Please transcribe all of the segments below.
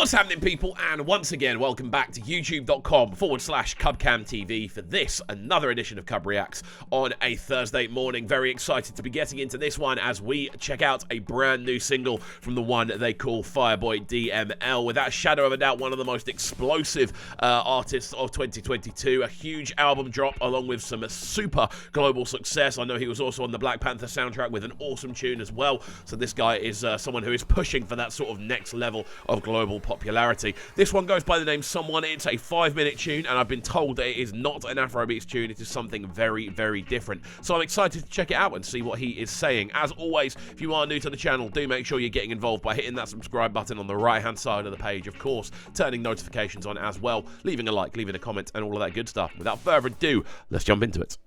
What's happening, people? And once again, welcome back to youtube.com/CubCamTV for this, another edition of Cub Reacts on a Thursday morning. Very excited to be getting into this one as we check out a brand new single from the one they call Fireboy DML. Without a shadow of a doubt, one of the most explosive artists of 2022. A huge album drop along with some super global success. I know he was also on the Black Panther soundtrack with an awesome tune as well. So this guy is someone who is pushing for that sort of next level of global popularity. This one goes by the name Someone. It's a 5-minute tune, and I've been told that it is not an Afrobeats tune. It is something very, very different. So I'm excited to check it out and see what he is saying. As always, if you are new to the channel, do make sure you're getting involved by hitting that subscribe button on the right-hand side of the page. Of course, turning notifications on as well, leaving a like, leaving a comment, and all of that good stuff. Without further ado, let's jump into it.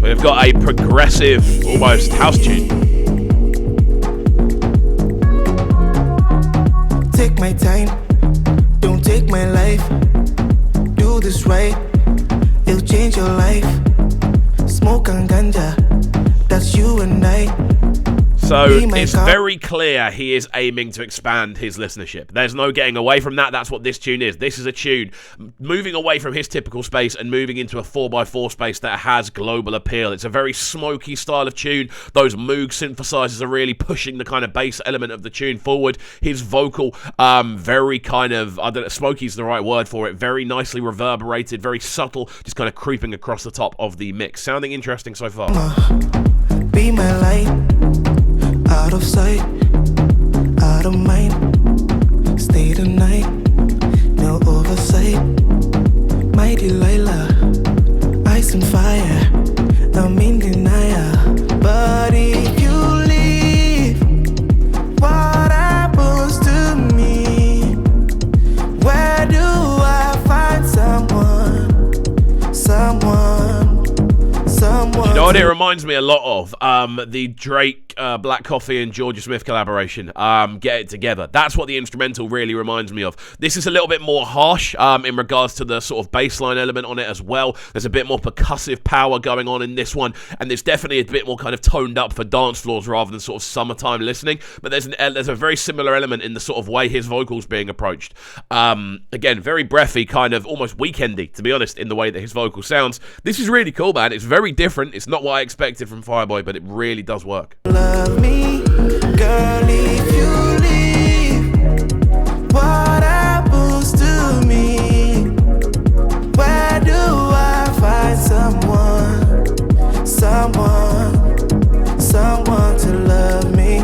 We've got a progressive, almost house tune. Take my time, don't take my life. Do this right, it'll change your life. Smoke and ganja, that's you and I. So it's very clear he is aiming to expand his listenership. There's no getting away from that. That's what this tune is. This is a tune moving away from his typical space and moving into a 4x4 space that has global appeal. It's a very smoky style of tune. Those Moog synthesizers are really pushing the kind of bass element of the tune forward. His vocal, very kind of, I don't know, smoky's the right word for it, very nicely reverberated, very subtle, just kind of creeping across the top of the mix. Sounding interesting so far. Be my light. Out of sight, out of mind. Stay the night, no oversight. My Delilah, ice and fire. I'm in denial, but if you leave, what happens to me? Where do I find someone? You know what it reminds me a lot of? The Drake, Black Coffee and Georgia Smith collaboration, Get It Together. That's what the instrumental really reminds me of. This is a little bit more harsh in regards to the sort of bassline element on it as well. There's a bit more percussive power going on in this one, and there's definitely a bit more kind of toned up for dance floors rather than sort of summertime listening, but there's a very similar element in the sort of way his vocals being approached. Again, very breathy, kind of almost weekendy, to be honest, in the way that his vocal sounds. This is really cool, man. It's very different. It's not what I expected from Fireboy, but it really does work. Love me, girl, if you leave, what happens to me? Where do I find someone to love me?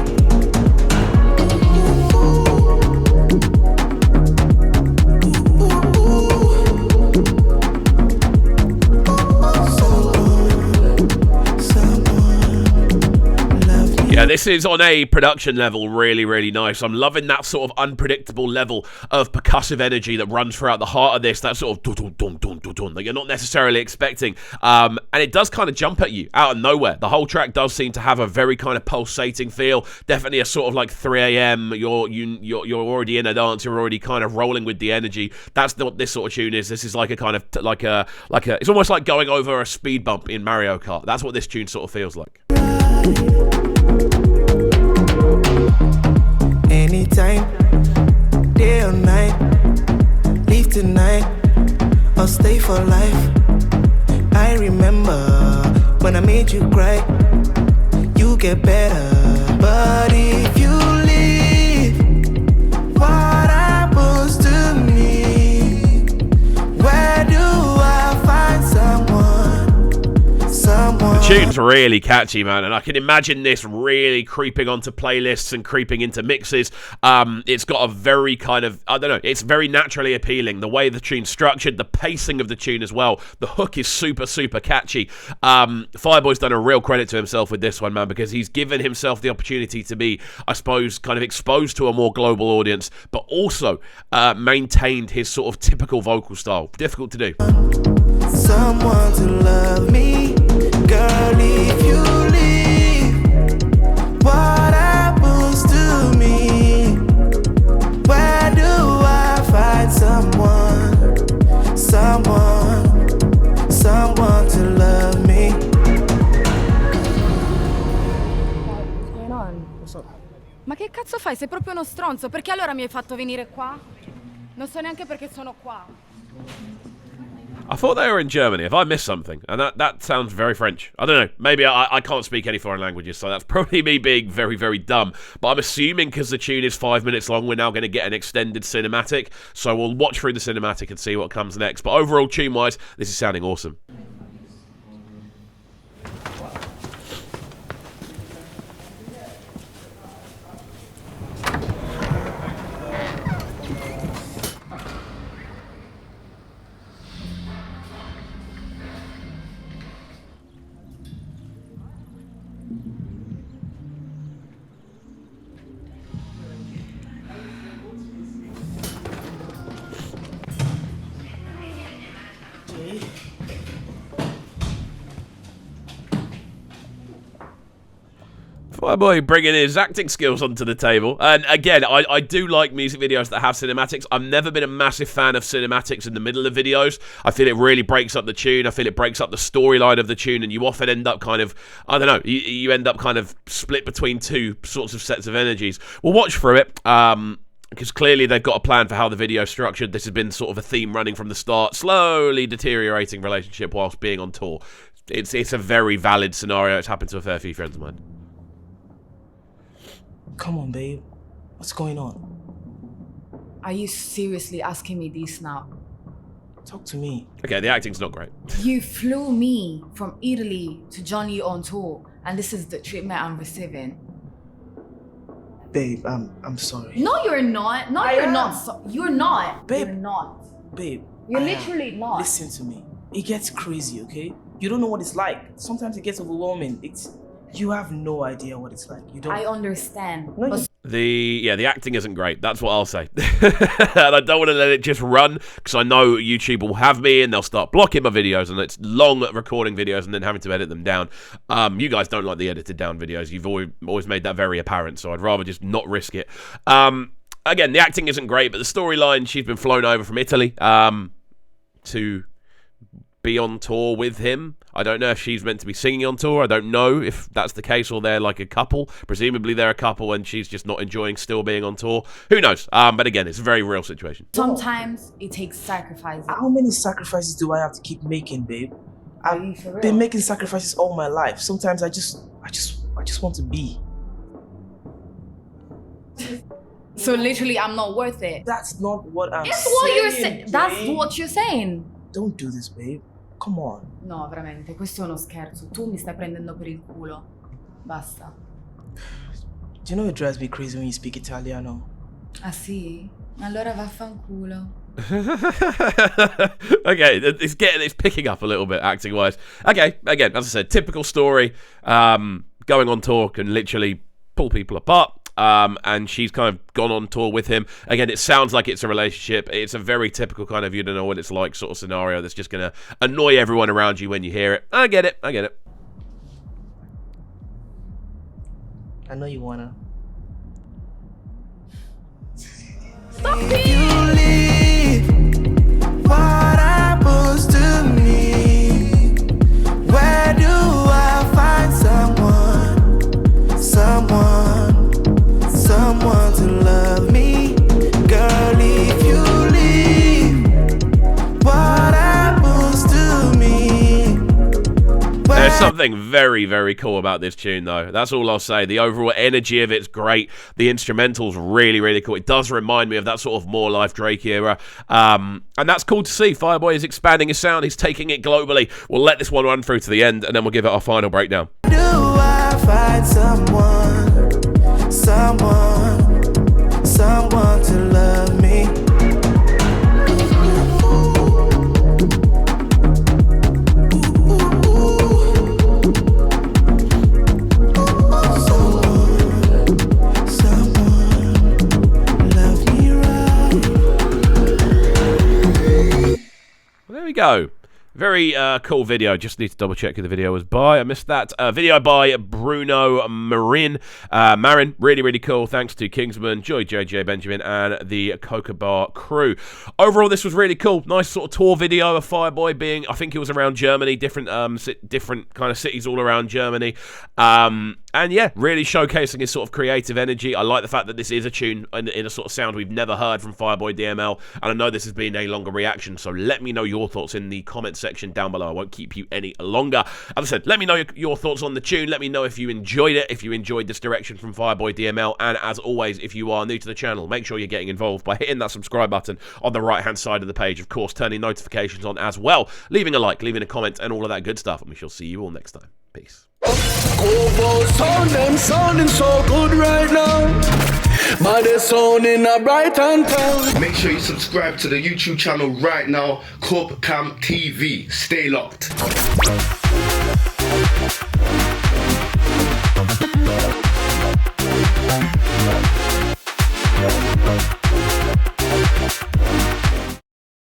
Yeah, this is on a production level really, really nice. I'm loving that sort of unpredictable level of percussive energy that runs throughout the heart of this, that sort of dun-dun-dun-dun-dun-dun that you're not necessarily expecting. And it does kind of jump at you out of nowhere. The whole track does seem to have a very kind of pulsating feel. Definitely a sort of like 3 a.m. You're already in a dance. You're already kind of rolling with the energy. That's what this sort of tune is. This is like a kind of like a it's almost like going over a speed bump in Mario Kart. That's what this tune sort of feels like. Anytime, day or night, leave tonight or stay for life. I remember when I made you cry. You get better, but if you leave, what happens to me? Where do I find someone? The tune's really catchy, man, and I can imagine this really creeping onto playlists and creeping into mixes. It's got a very kind of, I don't know, it's very naturally appealing. The way the tune's structured, the pacing of the tune as well. The hook is super, super catchy. Fireboy's done a real credit to himself with this one, man, because he's given himself the opportunity to be, I suppose, kind of exposed to a more global audience, but also maintained his sort of typical vocal style. Difficult to do. Someone to love me, girl, if you leave, what happens to me? Where do I find someone What's up? Ma che cazzo fai? Sei proprio uno stronzo. Perché allora mi hai fatto venire qua? Non so neanche perché sono qua. I thought they were in Germany. Have I missed something? And that sounds very French. I don't know. Maybe I can't speak any foreign languages, so that's probably me being very, very dumb. But I'm assuming because the tune is 5 minutes long, we're now going to get an extended cinematic. So we'll watch through the cinematic and see what comes next. But overall, tune-wise, this is sounding awesome. Fireboy bringing his acting skills onto the table. And again, I do like music videos that have cinematics. I've never been a massive fan of cinematics in the middle of videos. I feel it really breaks up the tune. I feel it breaks up the storyline of the tune, and you often end up kind of, I don't know, you end up kind of split between two sorts of sets of energies. We'll watch through it. Because clearly they've got a plan for how the video is structured. This has been sort of a theme running from the start, slowly deteriorating relationship whilst being on tour. It's a very valid scenario. It's happened to a fair few friends of mine. Come on, babe. What's going on? Are you seriously asking me this now? Talk to me. Okay, the acting's not great. You flew me from Italy to Johnny on tour, and this is the treatment I'm receiving. Babe, I'm sorry. No, you're not. No, you're not. You're not. Babe. You're not. Babe. You're I literally not. Listen to me. It gets crazy, okay? You don't know what it's like. Sometimes it gets overwhelming. You have no idea what it's like. You don't. I understand. No, but The acting isn't great. That's what I'll say. And I don't want to let it just run, because I know YouTube will have me and they'll start blocking my videos, and it's long recording videos and then having to edit them down. You guys don't like the edited down videos. You've always made that very apparent, so I'd rather just not risk it. Again, the acting isn't great, but the storyline, she's been flown over from Italy to be on tour with him. I don't know if she's meant to be singing on tour. I don't know if that's the case, or they're like a couple. Presumably they're a couple and she's just not enjoying still being on tour. Who knows? But again, it's a very real situation. sometimes it takes sacrifice. How many sacrifices do I have to keep making, babe? Are you for real? Been making sacrifices all my life. Sometimes I just want to be. So literally, I'm not worth it. That's not what I'm That's saying. what you're saying. That's Jane. what you're saying. Don't do this, babe. Come on. No, veramente, questo è uno scherzo. Tu mi stai prendendo per il culo. Basta. Do you know it drives me crazy when you speak Italiano? Ah sì? Allora vaffanculo. Okay, it's picking up a little bit acting wise. Okay, again, as I said, typical story. Going on tour can literally pull people apart. And she's kind of gone on tour with him. Again, it sounds like it's a relationship. It's a very typical kind of you don't know what it's like sort of scenario that's just going to annoy everyone around you when you hear it. I get it. I know you wanna. Stop If you leave, what happens to me? Where do I find someone to love me? Girl, if you leave, what happens to me? There's something very, very cool about this tune, though. That's all I'll say. The overall energy of it's great. The instrumental's really, really cool. It does remind me of that sort of More Life Drake era. And that's cool to see. Fireboy is expanding his sound. He's taking it globally. We'll let this one run through to the end, and then we'll give it our final breakdown. Do I find someone to love me? There we go. Very cool video. Just need to double check who the video was by. I missed that. Video by Bruno Marin. Marin, really, really cool. Thanks to Kingsman, Joy JJ Benjamin, and the Coca Bar crew. Overall, this was really cool. Nice sort of tour video of Fireboy being, I think it was around Germany, different kind of cities all around Germany. And yeah, really showcasing his sort of creative energy. I like the fact that this is a tune in a sort of sound we've never heard from Fireboy DML. And I know this has been a longer reaction, so let me know your thoughts in the comment section down below. I won't keep you any longer. As I said, let me know your thoughts on the tune. Let me know if you enjoyed it, if you enjoyed this direction from Fireboy DML. And as always, if you are new to the channel, make sure you're getting involved by hitting that subscribe button on the right-hand side of the page. Of course, turning notifications on as well. Leaving a like, leaving a comment, and all of that good stuff. And we shall see you all next time. Peace. Them sounding so good right now. But they're sounding a bright and town. Make sure you subscribe to the YouTube channel right now, Cam TV. Stay locked.